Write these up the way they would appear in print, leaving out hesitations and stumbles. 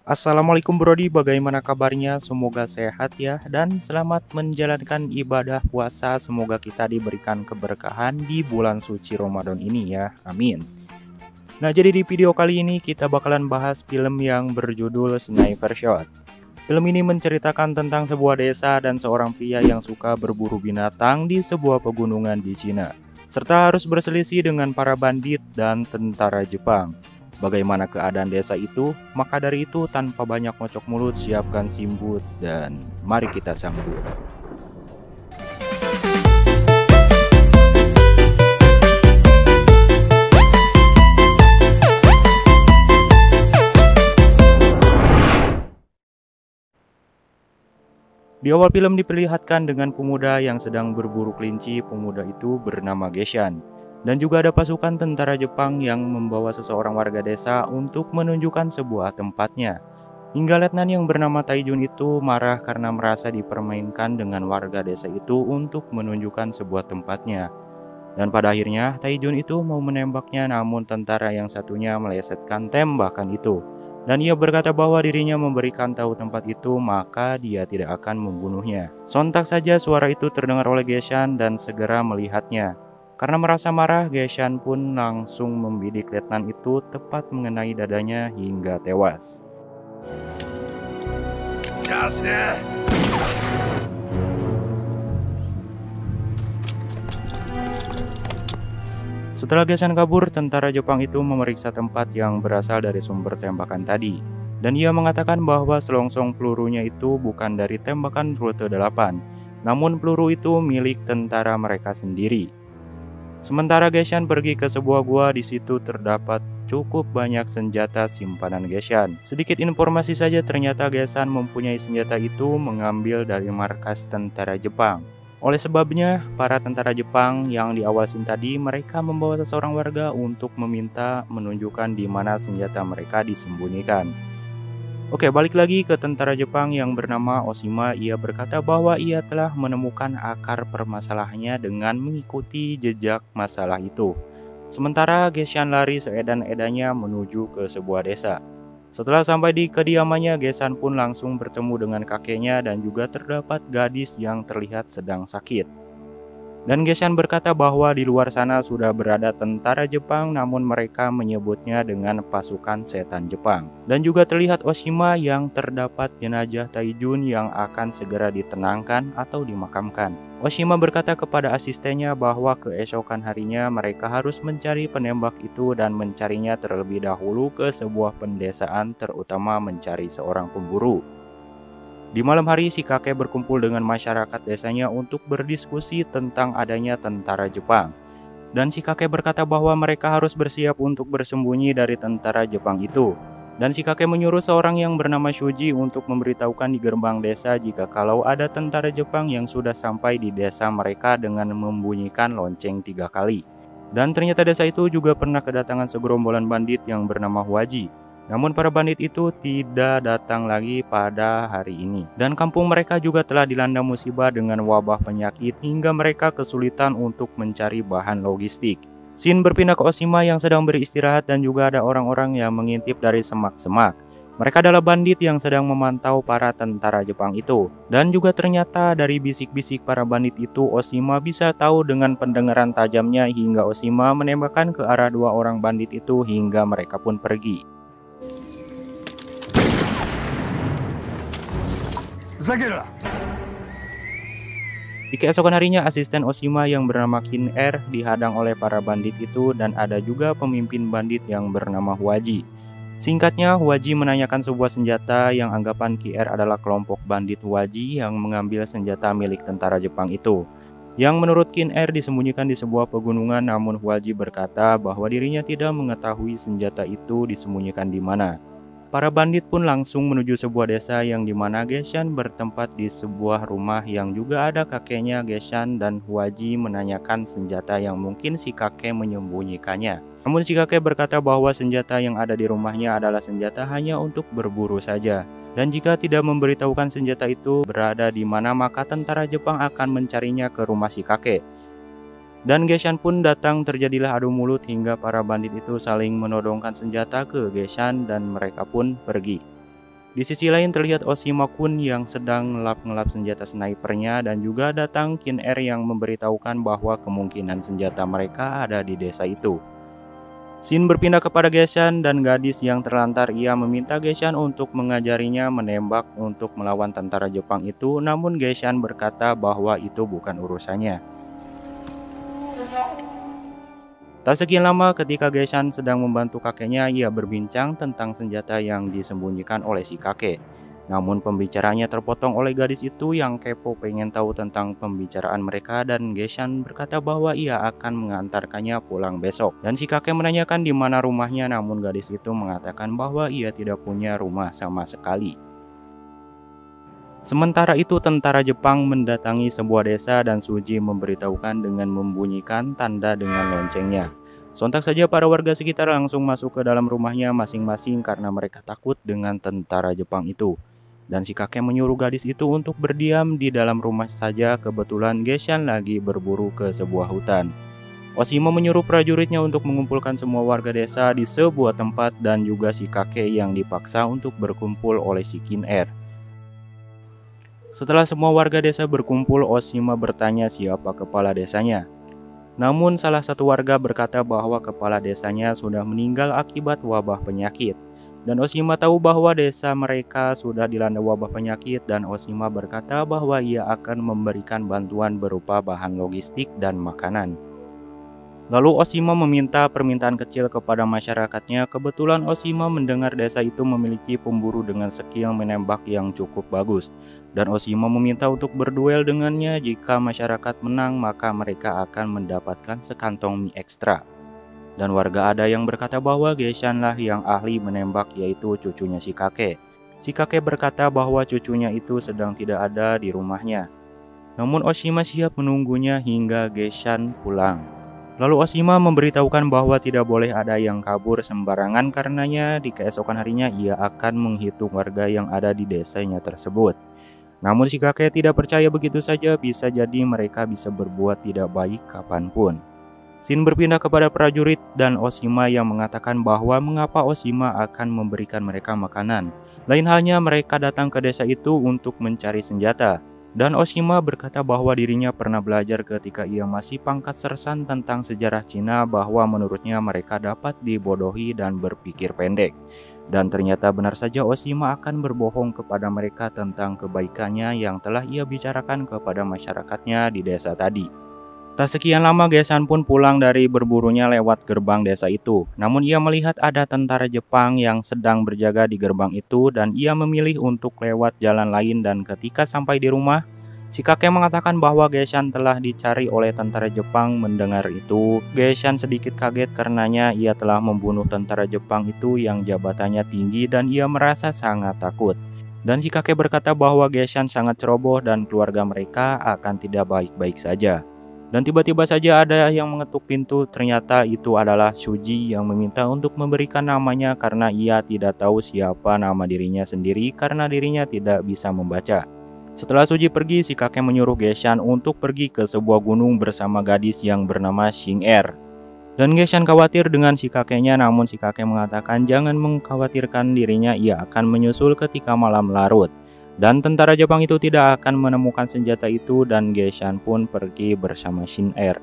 Assalamualaikum Brodi, bagaimana kabarnya? Semoga sehat ya, dan selamat menjalankan ibadah puasa. Semoga kita diberikan keberkahan di bulan suci Ramadan ini ya, amin. Nah, jadi di video kali ini kita bakalan bahas film yang berjudul Sniper Shot. Film ini menceritakan tentang sebuah desa dan seorang pria yang suka berburu binatang di sebuah pegunungan di Cina, serta harus berselisih dengan para bandit dan tentara Jepang. Bagaimana keadaan desa itu? Maka dari itu, tanpa banyak ngocok mulut, siapkan simbut dan mari kita sambut. Di awal film diperlihatkan dengan pemuda yang sedang berburu kelinci. Pemuda itu bernama Geshan. Dan juga ada pasukan tentara Jepang yang membawa seseorang warga desa untuk menunjukkan sebuah tempatnya. Hingga letnan yang bernama Taijun itu marah karena merasa dipermainkan dengan warga desa itu untuk menunjukkan sebuah tempatnya. Dan pada akhirnya Taijun itu mau menembaknya, namun tentara yang satunya melesetkan tembakan itu. Dan ia berkata bahwa dirinya memberikan tahu tempat itu, maka dia tidak akan membunuhnya. Sontak saja suara itu terdengar oleh Geshan dan segera melihatnya. Karena merasa marah, Geshan pun langsung membidik letnan itu tepat mengenai dadanya hingga tewas. Setelah Geshan kabur, tentara Jepang itu memeriksa tempat yang berasal dari sumber tembakan tadi. Dan ia mengatakan bahwa selongsong pelurunya itu bukan dari tembakan rute 8, namun peluru itu milik tentara mereka sendiri. Sementara Geshan pergi ke sebuah gua, di situ terdapat cukup banyak senjata simpanan Geshan. Sedikit informasi saja, ternyata Geshan mempunyai senjata itu mengambil dari markas tentara Jepang. Oleh sebabnya, para tentara Jepang yang di awal scene tadi, mereka membawa seseorang warga untuk meminta menunjukkan di mana senjata mereka disembunyikan. Oke, balik lagi ke tentara Jepang yang bernama Oshima. Ia berkata bahwa ia telah menemukan akar permasalahannya dengan mengikuti jejak masalah itu. Sementara Geshan lari seedan-edannya menuju ke sebuah desa. Setelah sampai di kediamannya, Geshan pun langsung bertemu dengan kakeknya dan juga terdapat gadis yang terlihat sedang sakit. Dan Geshan berkata bahwa di luar sana sudah berada tentara Jepang, namun mereka menyebutnya dengan pasukan setan Jepang. Dan juga terlihat Oshima yang terdapat jenazah Taijun yang akan segera ditenangkan atau dimakamkan. Oshima berkata kepada asistennya bahwa keesokan harinya mereka harus mencari penembak itu dan mencarinya terlebih dahulu ke sebuah pendesaan, terutama mencari seorang pemburu. Di malam hari, si kakek berkumpul dengan masyarakat desanya untuk berdiskusi tentang adanya tentara Jepang. Dan si kakek berkata bahwa mereka harus bersiap untuk bersembunyi dari tentara Jepang itu. Dan si kakek menyuruh seorang yang bernama Shuji untuk memberitahukan di gerbang desa jika kalau ada tentara Jepang yang sudah sampai di desa mereka dengan membunyikan lonceng 3 kali. Dan ternyata desa itu juga pernah kedatangan segerombolan bandit yang bernama Huaji. Namun para bandit itu tidak datang lagi pada hari ini. Dan kampung mereka juga telah dilanda musibah dengan wabah penyakit hingga mereka kesulitan untuk mencari bahan logistik. Shin berpindah ke Oshima yang sedang beristirahat dan juga ada orang-orang yang mengintip dari semak-semak. Mereka adalah bandit yang sedang memantau para tentara Jepang itu. Dan juga ternyata dari bisik-bisik para bandit itu, Oshima bisa tahu dengan pendengaran tajamnya hingga Oshima menembakkan ke arah 2 orang bandit itu hingga mereka pun pergi. Di keesokan harinya, asisten Oshima yang bernama Kin-Er dihadang oleh para bandit itu dan ada juga pemimpin bandit yang bernama Huaji. Singkatnya, Huaji menanyakan sebuah senjata yang anggapan Kin-Er adalah kelompok bandit Huaji yang mengambil senjata milik tentara Jepang itu. Yang menurut Kin-Er disembunyikan di sebuah pegunungan, namun Huaji berkata bahwa dirinya tidak mengetahui senjata itu disembunyikan di mana. Para bandit pun langsung menuju sebuah desa yang dimana Geshan bertempat di sebuah rumah yang juga ada kakeknya Geshan, dan Huaji menanyakan senjata yang mungkin si kakek menyembunyikannya. Namun si kakek berkata bahwa senjata yang ada di rumahnya adalah senjata hanya untuk berburu saja. Dan jika tidak memberitahukan senjata itu berada di mana, maka tentara Jepang akan mencarinya ke rumah si kakek. Dan Geshan pun datang, terjadilah adu mulut hingga para bandit itu saling menodongkan senjata ke Geshan dan mereka pun pergi. Di sisi lain terlihat Oshima-kun yang sedang ngelap-ngelap senjata snipernya dan juga datang Kin Er yang memberitahukan bahwa kemungkinan senjata mereka ada di desa itu. Shin berpindah kepada Geshan dan gadis yang terlantar. Ia meminta Geshan untuk mengajarinya menembak untuk melawan tentara Jepang itu, namun Geshan berkata bahwa itu bukan urusannya. Tak sekian lama ketika Geshan sedang membantu kakeknya, ia berbincang tentang senjata yang disembunyikan oleh si kakek. Namun pembicaranya terpotong oleh gadis itu yang kepo pengen tahu tentang pembicaraan mereka, dan Geshan berkata bahwa ia akan mengantarkannya pulang besok. Dan si kakek menanyakan di mana rumahnya, namun gadis itu mengatakan bahwa ia tidak punya rumah sama sekali. Sementara itu tentara Jepang mendatangi sebuah desa dan Suji memberitahukan dengan membunyikan tanda dengan loncengnya. Sontak saja para warga sekitar langsung masuk ke dalam rumahnya masing-masing karena mereka takut dengan tentara Jepang itu. Dan si kakek menyuruh gadis itu untuk berdiam di dalam rumah saja. Kebetulan Geshan lagi berburu ke sebuah hutan. Oshima menyuruh prajuritnya untuk mengumpulkan semua warga desa di sebuah tempat dan juga si kakek yang dipaksa untuk berkumpul oleh si Kin Er. Setelah semua warga desa berkumpul, Oshima bertanya siapa kepala desanya. Namun salah satu warga berkata bahwa kepala desanya sudah meninggal akibat wabah penyakit. Dan Oshima tahu bahwa desa mereka sudah dilanda wabah penyakit, dan Oshima berkata bahwa ia akan memberikan bantuan berupa bahan logistik dan makanan. Lalu Oshima meminta permintaan kecil kepada masyarakatnya. Kebetulan Oshima mendengar desa itu memiliki pemburu dengan skill menembak yang cukup bagus. Dan Oshima meminta untuk berduel dengannya. Jika masyarakat menang, maka mereka akan mendapatkan sekantong mie ekstra. Dan warga ada yang berkata bahwa Geshan lah yang ahli menembak, yaitu cucunya si kakek. Si kakek berkata bahwa cucunya itu sedang tidak ada di rumahnya. Namun Oshima siap menunggunya hingga Geshan pulang. Lalu Oshima memberitahukan bahwa tidak boleh ada yang kabur sembarangan, karenanya di keesokan harinya ia akan menghitung warga yang ada di desanya tersebut. Namun si kakek tidak percaya begitu saja, bisa jadi mereka bisa berbuat tidak baik kapanpun. Shin berpindah kepada prajurit dan Oshima yang mengatakan bahwa mengapa Oshima akan memberikan mereka makanan. Lain halnya mereka datang ke desa itu untuk mencari senjata. Dan Oshima berkata bahwa dirinya pernah belajar ketika ia masih pangkat sersan tentang sejarah Cina, bahwa menurutnya mereka dapat dibodohi dan berpikir pendek. Dan ternyata benar saja Oshima akan berbohong kepada mereka tentang kebaikannya yang telah ia bicarakan kepada masyarakatnya di desa tadi. Tak sekian lama Geshan pun pulang dari berburunya lewat gerbang desa itu. Namun ia melihat ada tentara Jepang yang sedang berjaga di gerbang itu dan ia memilih untuk lewat jalan lain. Dan ketika sampai di rumah, si kakek mengatakan bahwa Geshan telah dicari oleh tentara Jepang. Mendengar itu, Geshan sedikit kaget karenanya ia telah membunuh tentara Jepang itu yang jabatannya tinggi dan ia merasa sangat takut. Dan si kakek berkata bahwa Geshan sangat ceroboh dan keluarga mereka akan tidak baik-baik saja. Dan tiba-tiba saja ada yang mengetuk pintu. Ternyata itu adalah Shuji yang meminta untuk memberikan namanya karena ia tidak tahu siapa nama dirinya sendiri karena dirinya tidak bisa membaca. Setelah Shuji pergi, si kakek menyuruh Geshan untuk pergi ke sebuah gunung bersama gadis yang bernama Shin Er. Dan Geshan khawatir dengan si kakeknya, namun si kakek mengatakan jangan mengkhawatirkan dirinya, ia akan menyusul ketika malam larut. Dan tentara Jepang itu tidak akan menemukan senjata itu dan Geshan pun pergi bersama Shin Er.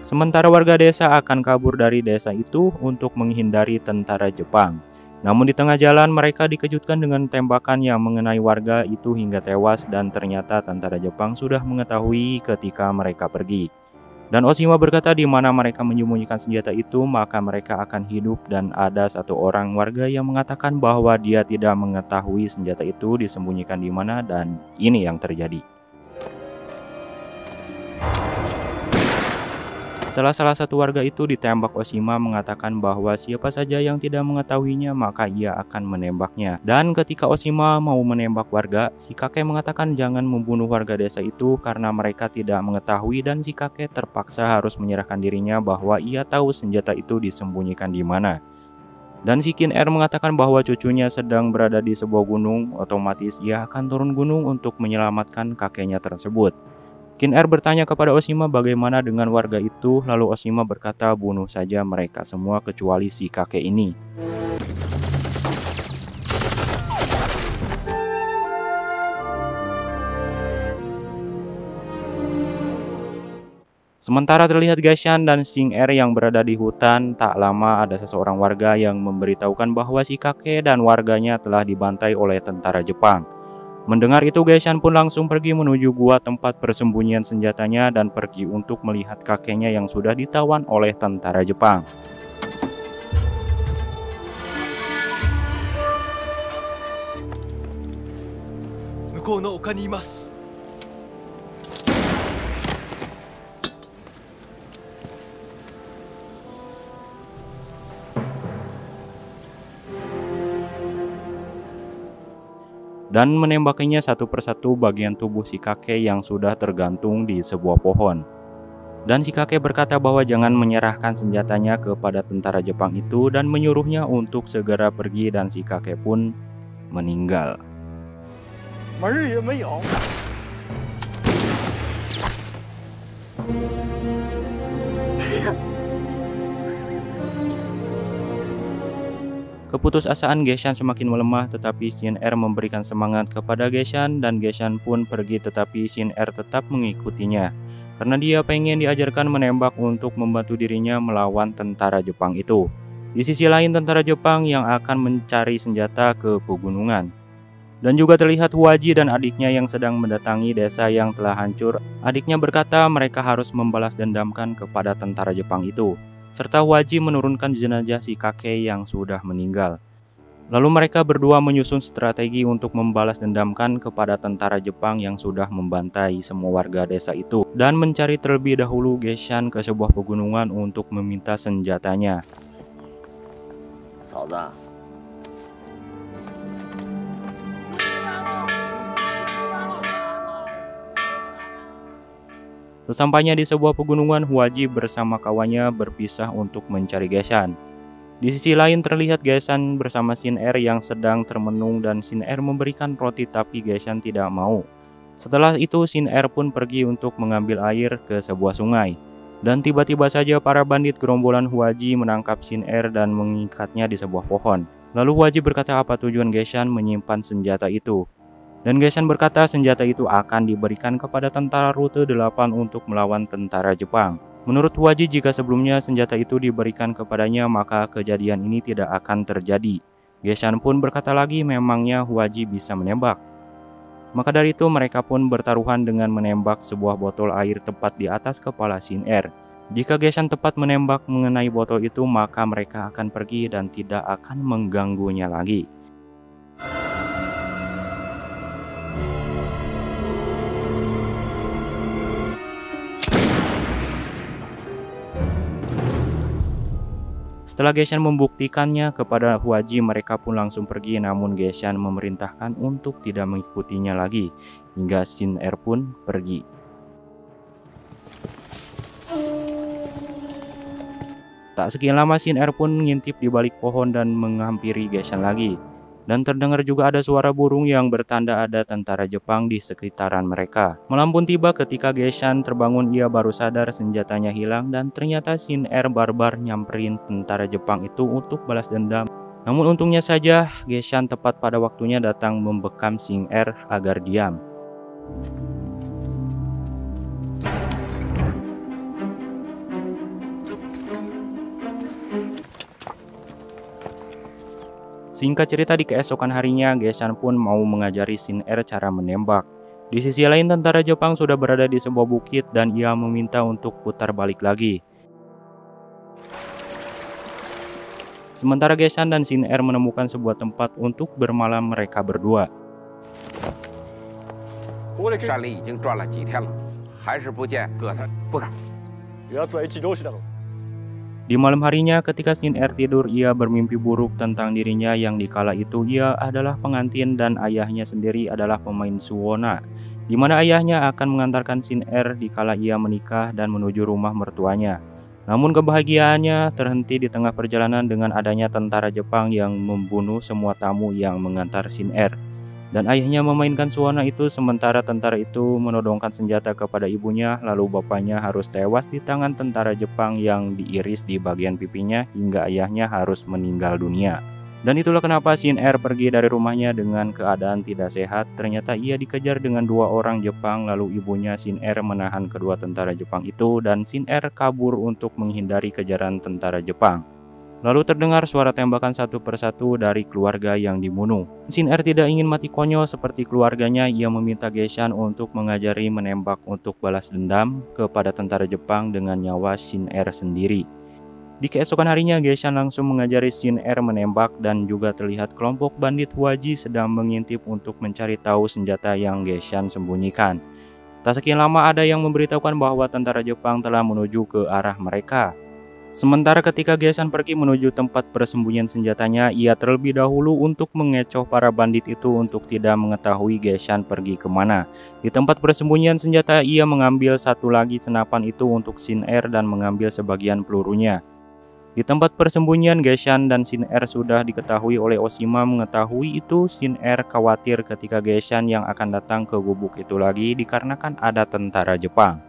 Sementara warga desa akan kabur dari desa itu untuk menghindari tentara Jepang. Namun di tengah jalan mereka dikejutkan dengan tembakan yang mengenai warga itu hingga tewas, dan ternyata tentara Jepang sudah mengetahui ketika mereka pergi. Dan Oshima berkata di mana mereka menyembunyikan senjata itu maka mereka akan hidup, dan ada satu orang warga yang mengatakan bahwa dia tidak mengetahui senjata itu disembunyikan di mana, dan ini yang terjadi. Setelah salah satu warga itu ditembak, Oshima mengatakan bahwa siapa saja yang tidak mengetahuinya maka ia akan menembaknya. Dan ketika Oshima mau menembak warga, si kakek mengatakan jangan membunuh warga desa itu karena mereka tidak mengetahui, dan si kakek terpaksa harus menyerahkan dirinya bahwa ia tahu senjata itu disembunyikan di mana. Dan si Kin Er mengatakan bahwa cucunya sedang berada di sebuah gunung, otomatis ia akan turun gunung untuk menyelamatkan kakeknya tersebut. Shin Er bertanya kepada Oshima bagaimana dengan warga itu, lalu Oshima berkata bunuh saja mereka semua kecuali si kakek ini. Sementara terlihat Gashan dan Shin Er yang berada di hutan, tak lama ada seseorang warga yang memberitahukan bahwa si kakek dan warganya telah dibantai oleh tentara Jepang. Mendengar itu, Gashan pun langsung pergi menuju gua tempat persembunyian senjatanya dan pergi untuk melihat kakeknya yang sudah ditawan oleh tentara Jepang. Dan menembakinya satu persatu bagian tubuh si kakek yang sudah tergantung di sebuah pohon. Dan si kakek berkata bahwa jangan menyerahkan senjatanya kepada tentara Jepang itu dan menyuruhnya untuk segera pergi, dan si kakek pun meninggal. Keputusasaan Gashan semakin melemah, tetapi Shin Er memberikan semangat kepada Gashan dan Gashan pun pergi, tetapi Shin Er tetap mengikutinya karena dia pengen diajarkan menembak untuk membantu dirinya melawan tentara Jepang itu. Di sisi lain, tentara Jepang yang akan mencari senjata ke pegunungan. Dan juga terlihat Huaji dan adiknya yang sedang mendatangi desa yang telah hancur. Adiknya berkata mereka harus membalas dendamkan kepada tentara Jepang itu. Serta Huaji menurunkan jenazah si kakek yang sudah meninggal. Lalu mereka berdua menyusun strategi untuk membalas dendamkan kepada tentara Jepang yang sudah membantai semua warga desa itu dan mencari terlebih dahulu Gashan ke sebuah pegunungan untuk meminta senjatanya. Sesampainya di sebuah pegunungan, Huaji bersama kawannya berpisah untuk mencari Gashan. Di sisi lain terlihat Gashan bersama Shin Er yang sedang termenung dan Shin Er memberikan roti tapi Gashan tidak mau. Setelah itu Shin Er pun pergi untuk mengambil air ke sebuah sungai. Dan tiba-tiba saja para bandit gerombolan Huaji menangkap Shin Er dan mengikatnya di sebuah pohon. Lalu Huaji berkata apa tujuan Gashan menyimpan senjata itu. Dan Gashan berkata senjata itu akan diberikan kepada tentara Rute 8 untuk melawan tentara Jepang. Menurut Huaji, jika sebelumnya senjata itu diberikan kepadanya, maka kejadian ini tidak akan terjadi. Gashan pun berkata lagi memangnya Huaji bisa menembak. Maka dari itu mereka pun bertaruhan dengan menembak sebuah botol air tepat di atas kepala Shin Er. Jika Gashan tepat menembak mengenai botol itu, maka mereka akan pergi dan tidak akan mengganggunya lagi. Setelah Gashan membuktikannya kepada Huaji, mereka pun langsung pergi, namun Gashan memerintahkan untuk tidak mengikutinya lagi, hingga Shin Er pun pergi. Tak sekian lama Shin Er pun mengintip di balik pohon dan menghampiri Gashan lagi. Dan terdengar juga ada suara burung yang bertanda ada tentara Jepang di sekitaran mereka. Malam pun tiba ketika Gashan terbangun, ia baru sadar senjatanya hilang dan ternyata Shin Er barbar nyamperin tentara Jepang itu untuk balas dendam. Namun untungnya saja Gashan tepat pada waktunya datang membekam Shin Er agar diam. Singkat cerita, di keesokan harinya, Gashan pun mau mengajari Shin Er cara menembak. Di sisi lain, tentara Jepang sudah berada di sebuah bukit dan ia meminta untuk putar balik lagi. Sementara Gashan dan Shin Er menemukan sebuah tempat untuk bermalam mereka berdua. Di malam harinya ketika Shin Er tidur, ia bermimpi buruk tentang dirinya yang dikala itu ia adalah pengantin dan ayahnya sendiri adalah pemain suwona, di mana ayahnya akan mengantarkan Shin Er dikala ia menikah dan menuju rumah mertuanya. Namun kebahagiaannya terhenti di tengah perjalanan dengan adanya tentara Jepang yang membunuh semua tamu yang mengantar Shin Er. Dan ayahnya memainkan suona itu sementara tentara itu menodongkan senjata kepada ibunya, lalu bapaknya harus tewas di tangan tentara Jepang yang diiris di bagian pipinya hingga ayahnya harus meninggal dunia. Dan itulah kenapa Shin Er pergi dari rumahnya dengan keadaan tidak sehat. Ternyata ia dikejar dengan 2 orang Jepang, lalu ibunya Shin Er menahan kedua tentara Jepang itu dan Shin Er kabur untuk menghindari kejaran tentara Jepang. Lalu terdengar suara tembakan satu persatu dari keluarga yang dibunuh. Shin Er tidak ingin mati konyol seperti keluarganya. Ia meminta Geshan untuk mengajari menembak untuk balas dendam kepada tentara Jepang dengan nyawa Shin Er sendiri. Di keesokan harinya, Geshan langsung mengajari Shin Er menembak dan juga terlihat kelompok bandit Hwaji sedang mengintip untuk mencari tahu senjata yang Geshan sembunyikan. Tak sekian lama ada yang memberitahukan bahwa tentara Jepang telah menuju ke arah mereka. Sementara ketika Geshan pergi menuju tempat persembunyian senjatanya, ia terlebih dahulu untuk mengecoh para bandit itu untuk tidak mengetahui Geshan pergi kemana. Di tempat persembunyian senjata, ia mengambil satu lagi senapan itu untuk Shin Er dan mengambil sebagian pelurunya. Di tempat persembunyian Geshan dan Shin Er sudah diketahui oleh Oshima. Mengetahui itu, Shin Er khawatir ketika Geshan yang akan datang ke gubuk itu lagi dikarenakan ada tentara Jepang.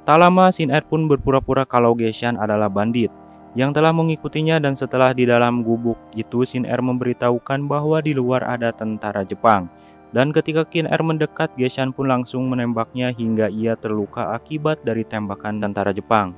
Tak lama, Shin Er pun berpura-pura kalau Geshan adalah bandit yang telah mengikutinya, dan setelah di dalam gubuk itu Shin Er memberitahukan bahwa di luar ada tentara Jepang. Dan ketika Shin Er mendekat, Geshan pun langsung menembaknya hingga ia terluka akibat dari tembakan tentara Jepang.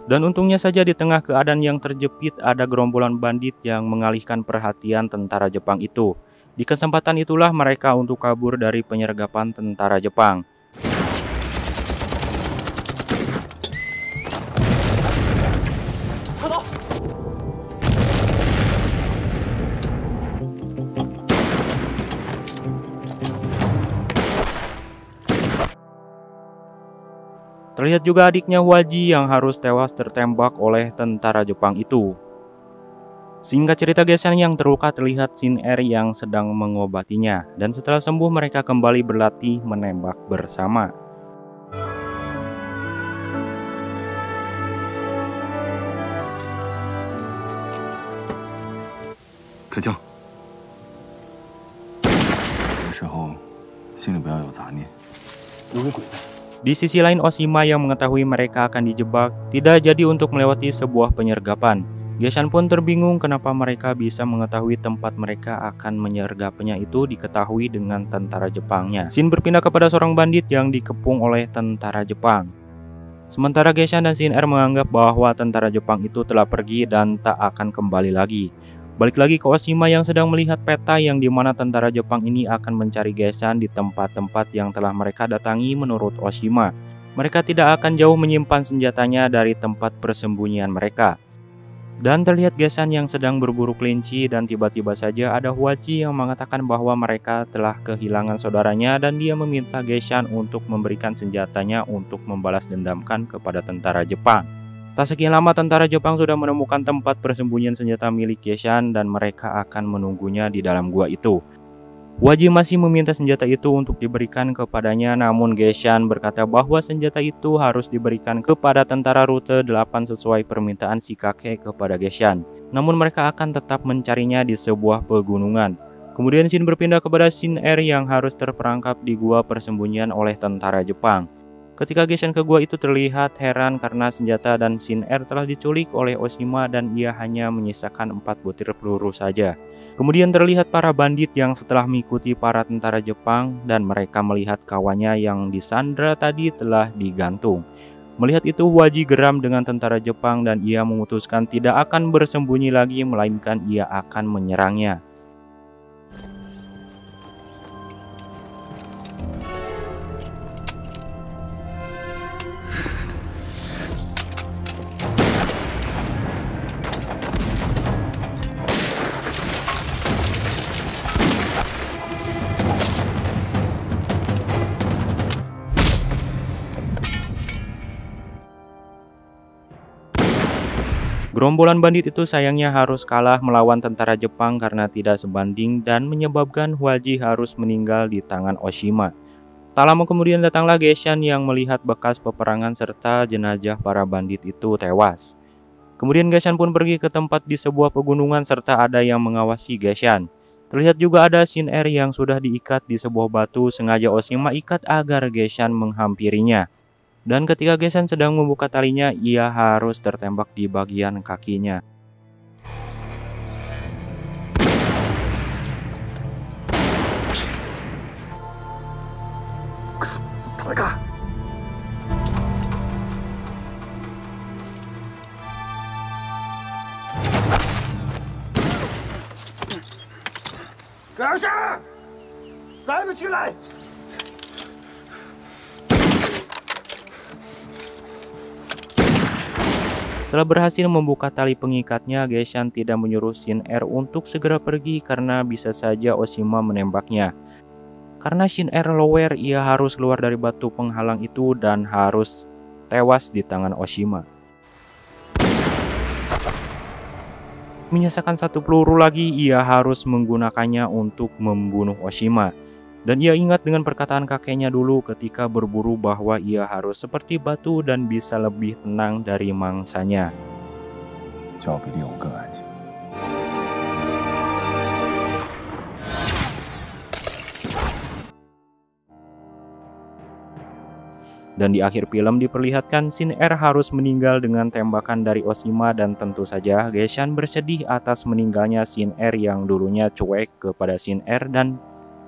Dan untungnya saja di tengah keadaan yang terjepit ada gerombolan bandit yang mengalihkan perhatian tentara Jepang itu. Di kesempatan itulah mereka untuk kabur dari penyergapan tentara Jepang. Terlihat juga adiknya Hwaji yang harus tewas tertembak oleh tentara Jepang itu. Singkat cerita, Geshan yang terluka terlihat Shin Er yang sedang mengobatinya, dan setelah sembuh mereka kembali berlatih menembak bersama. Kejang, 有时候心里不要有杂念。有鬼！ Di sisi lain, Oshima yang mengetahui mereka akan dijebak tidak jadi untuk melewati sebuah penyergapan. Geshan pun terbingung kenapa mereka bisa mengetahui tempat mereka akan menyergapnya itu diketahui dengan tentara Jepangnya. Shin berpindah kepada seorang bandit yang dikepung oleh tentara Jepang. Sementara Geshan dan Shin Er menganggap bahwa tentara Jepang itu telah pergi dan tak akan kembali lagi. Balik lagi ke Oshima yang sedang melihat peta yang dimana tentara Jepang ini akan mencari Geshan di tempat-tempat yang telah mereka datangi. Menurut Oshima, mereka tidak akan jauh menyimpan senjatanya dari tempat persembunyian mereka. Dan terlihat Geshan yang sedang berburu kelinci dan tiba-tiba saja ada Hwaji yang mengatakan bahwa mereka telah kehilangan saudaranya dan dia meminta Geshan untuk memberikan senjatanya untuk membalas dendamkan kepada tentara Jepang. Tak sekian lama tentara Jepang sudah menemukan tempat persembunyian senjata milik Geshan dan mereka akan menunggunya di dalam gua itu. Hwaji masih meminta senjata itu untuk diberikan kepadanya, namun Geshan berkata bahwa senjata itu harus diberikan kepada tentara rute 8 sesuai permintaan si kakek kepada Geshan. Namun mereka akan tetap mencarinya di sebuah pegunungan. Kemudian Shin berpindah kepada Shin Er yang harus terperangkap di gua persembunyian oleh tentara Jepang. Ketika Geshan ke gua itu terlihat heran karena senjata dan Shin Er telah diculik oleh Oshima dan ia hanya menyisakan 4 butir peluru saja. Kemudian terlihat para bandit yang setelah mengikuti para tentara Jepang dan mereka melihat kawannya yang disandra tadi telah digantung. Melihat itu Hwaji geram dengan tentara Jepang dan ia memutuskan tidak akan bersembunyi lagi melainkan ia akan menyerangnya. Gerombolan bandit itu sayangnya harus kalah melawan tentara Jepang karena tidak sebanding dan menyebabkan Huaji harus meninggal di tangan Oshima. Tak lama kemudian datanglah Geshan yang melihat bekas peperangan serta jenazah para bandit itu tewas. Kemudian Geshan pun pergi ke tempat di sebuah pegunungan serta ada yang mengawasi Geshan. Terlihat juga ada Shin Er yang sudah diikat di sebuah batu, sengaja Oshima ikat agar Geshan menghampirinya. Dan ketika Geshan sedang membuka talinya, ia harus tertembak di bagian kakinya. Setelah berhasil membuka tali pengikatnya, Geshan tidak menyuruh Shin Er untuk segera pergi karena bisa saja Oshima menembaknya. Karena Shin Er lower, ia harus keluar dari batu penghalang itu dan harus tewas di tangan Oshima. Menyisakan satu peluru lagi, ia harus menggunakannya untuk membunuh Oshima. Dan ia ingat dengan perkataan kakeknya dulu ketika berburu bahwa ia harus seperti batu dan bisa lebih tenang dari mangsanya. Dan di akhir film diperlihatkan Shin Er harus meninggal dengan tembakan dari Oshima dan tentu saja Geshan bersedih atas meninggalnya Shin Er yang dulunya cuek kepada Shin Er dan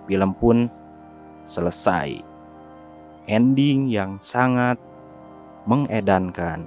film pun selesai. Ending yang sangat mengedankan.